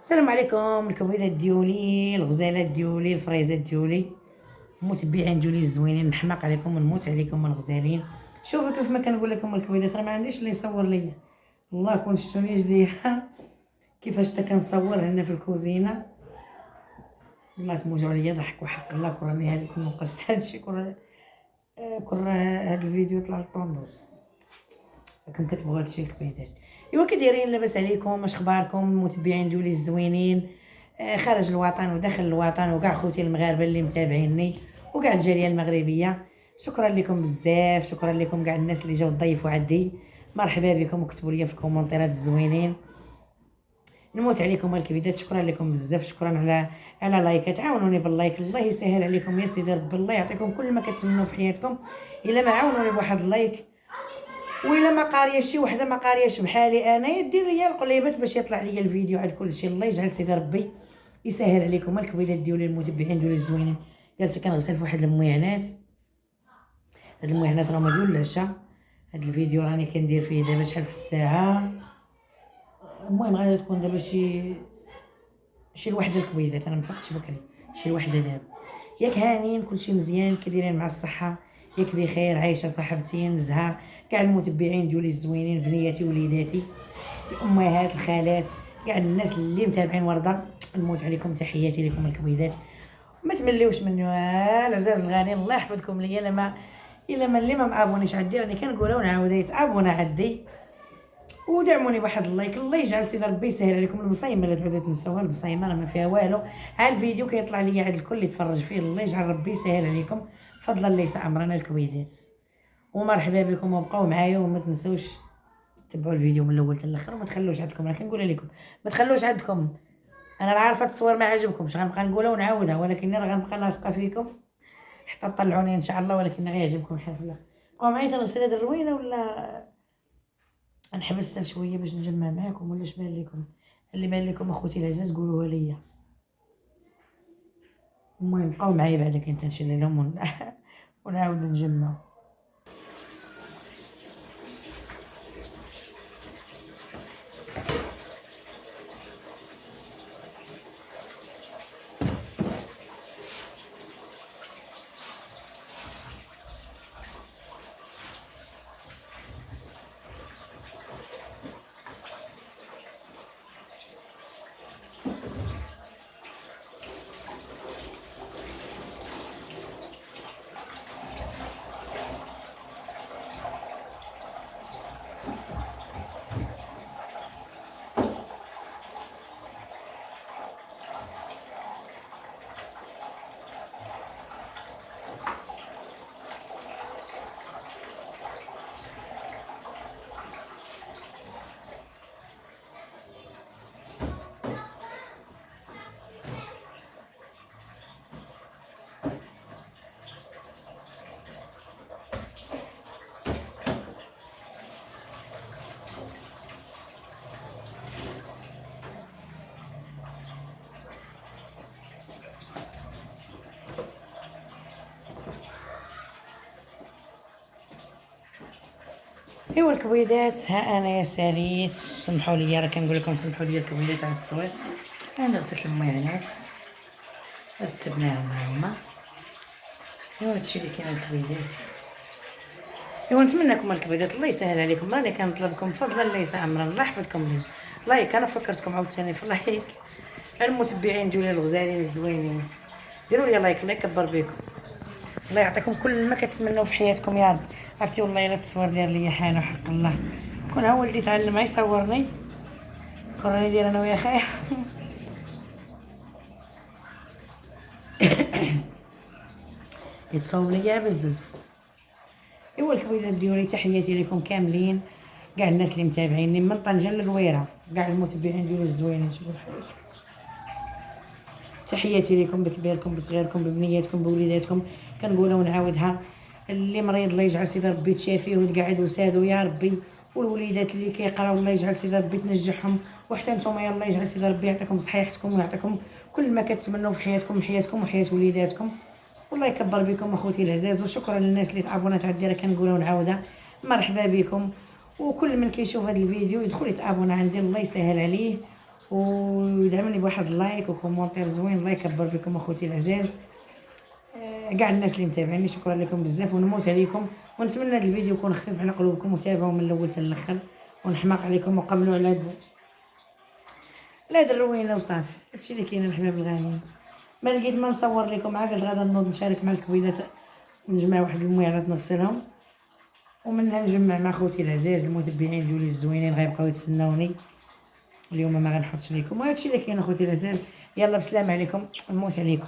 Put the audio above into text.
السلام عليكم الكبيدات ديولي، الغزالات ديولي، الفريزات ديولي، المتبعين ديولي الزوينين. نحماق عليكم ونموت عليكم الغزالين. شوفوا كيف ما كنقول لكم الكبيدات، راه ما عنديش اللي يصور ليا. والله كون شفتوني جديده كيفاش تا كنصور هنا في الكوزينه، والله تموتوا عليا ضحك وحق الله. كراني هذيك نقصت هادشي كره هاد الفيديو طلع للطوندوس. راكم كتبغوا هادشي الكبيدات. ايوا كي دايرين؟ لاباس عليكم؟ اش اخباركم المتبعين ديولي الزوينين خارج الوطن وداخل الوطن، وكاع خوتي المغاربه اللي متابعيني وكاع الجاليه المغربيه. شكرا لكم بزاف، شكرا لكم كاع الناس اللي جاو ضيفوا عندي. مرحبا بكم وكتبوا لي في الكومونتيرات الزوينين. نموت عليكم الكبيدات، شكرا لكم بزاف، شكرا على لايكات. عاونوني باللايك، الله يسهل عليكم يا سيدي ربي، الله يعطيكم كل ما كتمنوا في حياتكم. الا ما عاونوني بواحد اللايك، وإلا ما قارياش شي وحده ما قارياش بحالي انايا، دير ليا القليبات باش يطلع ليا الفيديو عاد كلشي. الله يجعل سيدي ربي يسهل عليكم الكبيدات ديالي المتبعين ديالي الزوينين. جالسه كنغسل في واحد المويعنات، هاد المويعنات راهما ديال العشاء. هاد الفيديو راني كندير فيه دابا شحال في الساعه، المهم غادي تكون دابا شي الوحده الكبيدات، انا مفقتش بكري، شي الوحده دابا. ياك هانيين؟ كلشي مزيان؟ كديرين مع الصحه؟ ياك بخير؟ عايشه صاحبتي نزهه؟ كاع المتبعين ديالي الزوينين، بنياتي وليداتي، الامهات، الخالات، كاع الناس اللي متابعين ورده، نموت عليكم. تحياتي لكم الكبيدات. ما تمليوش مني العزاز الغالي، الله يحفظكم ليا. الا ما اللي ما مابونيش عندي راني كنقولها ونعاودها، يتابونا عندي ودعموني بواحد اللايك. الله يجعل سيدي ربي يسهل عليكم. المصايمه اللي تعودوا تنساوها، البصايمه راه ما فيها والو، ها الفيديو كيطلع ليا عند الكل يتفرج فيه. الله يجعل ربي يسهل عليكم، فضلا ليس امرنا الكويدات. ومرحبا بكم، وبقاو معايا وما تنسوش تبعوا الفيديو من الاول حتى الاخر، وما تخلوش عندكم، راه كنقولها لكم ما تخلوش عندكم. انا راه عارفه التصوير ما عجبكمش، غنبقى نقولها ونعاودها، ولكن راه غنبقى لاصقه فيكم حتى تطلعوني ان شاء الله، ولكن غيعجبكم الحال في الاخر. بقاو معايا تنغسل هاد الروينه، ولا نحبس حتى شويه باش نجمع معاكم، ولا اش بان لكم؟ اللي بان لكم اخوتي العزاز قولوها ليا. المهم بقاو معايا بعدا كي تنشل لهم ونعاودو نجمعو. ايوا الكبيدات، ها انا يا ساليت. سمحوا لي، راه كنقول لكم سمحوا لي الكبيدات على التصوير. انا غسلت الميعنات رتبناهم هما. ايوا هادشي اللي كاين الكبيدات. ايوا نتمنىكم الكبيدات الله يسهل عليكم، راني كنطلبكم فضلا ليس امرا، الله يحفظكم لي. لايك، انا فكرتكم عاوتاني في اللايك. المتبعين ديالي الغزالين الزوينين، ديروا لي لايك، الله يكبر بكم. الله يعطيكم كل ما كتمنوا في حياتكم يا رب. عرفتي والله الا التصوير داير ليا حاله حق الله. كون ها ولدي تعلم يصورني، كون راني دايره انا ويا خايا يتصاوب ليا بزز. ايوا الكبيدات ديالي، تحياتي لكم كاملين، كاع الناس اللي متابعيني من طنجه للغويره، كاع المتابعين ديالي الزوينين. شوفوا الحال، تحياتي لكم بكبيركم بصغيركم ببنياتكم بوليداتكم. كنقولها ونعاودها، اللي مريض الله يجعل سيدي ربي تشافيه وتقعد وسادو يا ربي، والوليدات اللي كيقراو الله يجعل سيدي ربي تنجحهم، وحتى نتوما الله يجعل سيدي ربي يعطيكم صحيحتكم ويعطيكم كل ما كتمنوا في حياتكم وحياه وليداتكم. والله يكبر بكم اخوتي العزاز، وشكرا للناس اللي تعبونات عندي، راه كنقولها ونعاودها. مرحبا بكم، وكل من كيشوف هذا الفيديو يدخل يتابونا عندي، الله يسهل عليه ويدعمني بواحد اللايك وكومونتير زوين. الله يكبر بكم اخوتي العزاز. كاع الناس اللي متابعيني شكرا لكم بزاف، ونموت عليكم، ونتمنى هذا الفيديو يكون خفيف على قلوبكم وتابعوا من الاول حتى الاخر، ونحماق عليكم وقبلوا على هاد الروينه وصافي. هادشي اللي كاين الحباب الغاليين. ما لقيت ما نصور لكم، عاد غدا نوض نشارك مع الكويدات، نجمع واحد المويعات نغسلهم، ومنها نجمع مع خوتي العزاز المتبعين ديالي الزوينين غيبقاو يتسناوني. اليوم ما غنحطش لكم، وهادشي اللي كاين اخوتي العزاز. يلا بسلام عليكم، نموت عليكم.